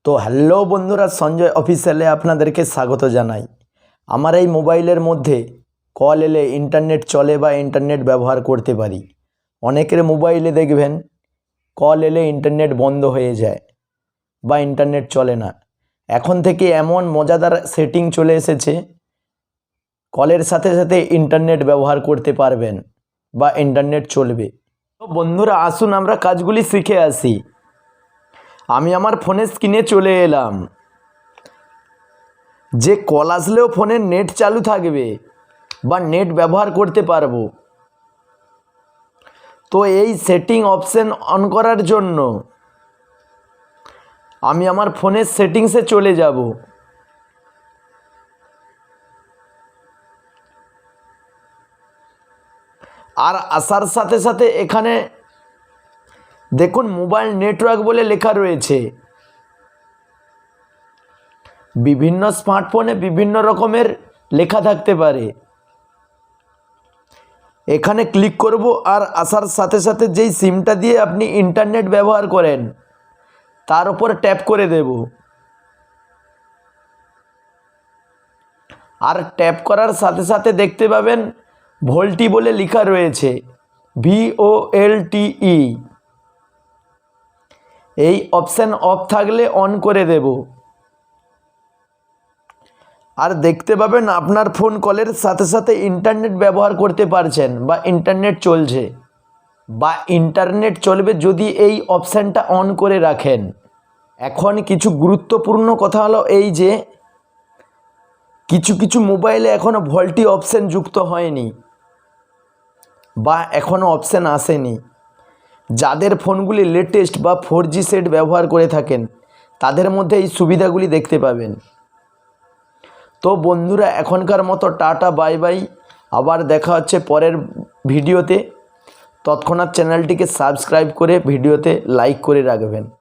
তো হ্যালো বন্ধুরা, সঞ্জয় অফিসিয়ালে আপনাদেরকে স্বাগত জানাই। আমার এই মোবাইলের মধ্যে কল এলে ইন্টারনেট চলে বা ইন্টারনেট ব্যবহার করতে পারি। অনেকের মোবাইলে দেখবেন কল এলে ইন্টারনেট বন্ধ হয়ে যায় বা ইন্টারনেট চলে না। এখন থেকে এমন মজাদার সেটিং চলে এসেছে, কলের সাথে সাথে ইন্টারনেট ব্যবহার করতে পারবেন বা ইন্টারনেট চলবে। তো বন্ধুরা, আসুন আমরা কাজগুলি শিখে আসি। আমি আমার ফোনের স্ক্রিনে চলে এলাম। যে কল আসলেও ফোনের নেট চালু থাকবে বা নেট ব্যবহার করতে পারবো। তো এই সেটিং অপশন অন করার জন্য আমি আমার ফোনের সেটিংসে চলে যাব। আর আসার সাথে সাথে এখানে দেখুন মোবাইল নেটওয়ার্ক বলে লেখা রয়েছে। বিভিন্ন স্মার্টফোনে বিভিন্ন রকমের লেখা থাকতে পারে। এখানে ক্লিক করব আর আসার সাথে সাথে যেই সিমটা দিয়ে আপনি ইন্টারনেট ব্যবহার করেন তার উপর ট্যাপ করে দেব। আর ট্যাপ করার সাথে সাথে দেখতে পাবেন ভোল্টি বলে লেখা রয়েছে, VOLTE। এই অপশান অফ থাকলে অন করে দেব। আর দেখতে পাবেন আপনার ফোন কলের সাথে সাথে ইন্টারনেট ব্যবহার করতে পারছেন বা ইন্টারনেট চলছে বা ইন্টারনেট চলবে যদি এই অপশানটা অন করে রাখেন। এখন কিছু গুরুত্বপূর্ণ কথা হলো এই যে কিছু কিছু মোবাইলে এখনও ভোল্টি অপশান যুক্ত হয়নি বা এখনও অপশান আসেনি। যাদের ফোনগুলি লেটেস্ট বা 4G সেট ব্যবহার করে থাকেন তাদের মধ্যে এই সুবিধাগুলি দেখতে পাবেন। তো বন্ধুরা, এখনকার মতো টাটা বাই বাই। আবার দেখা হচ্ছে পরের ভিডিওতে। তৎক্ষণাৎ চ্যানেলটিকে সাবস্ক্রাইব করে ভিডিওতে লাইক করে রাখবেন।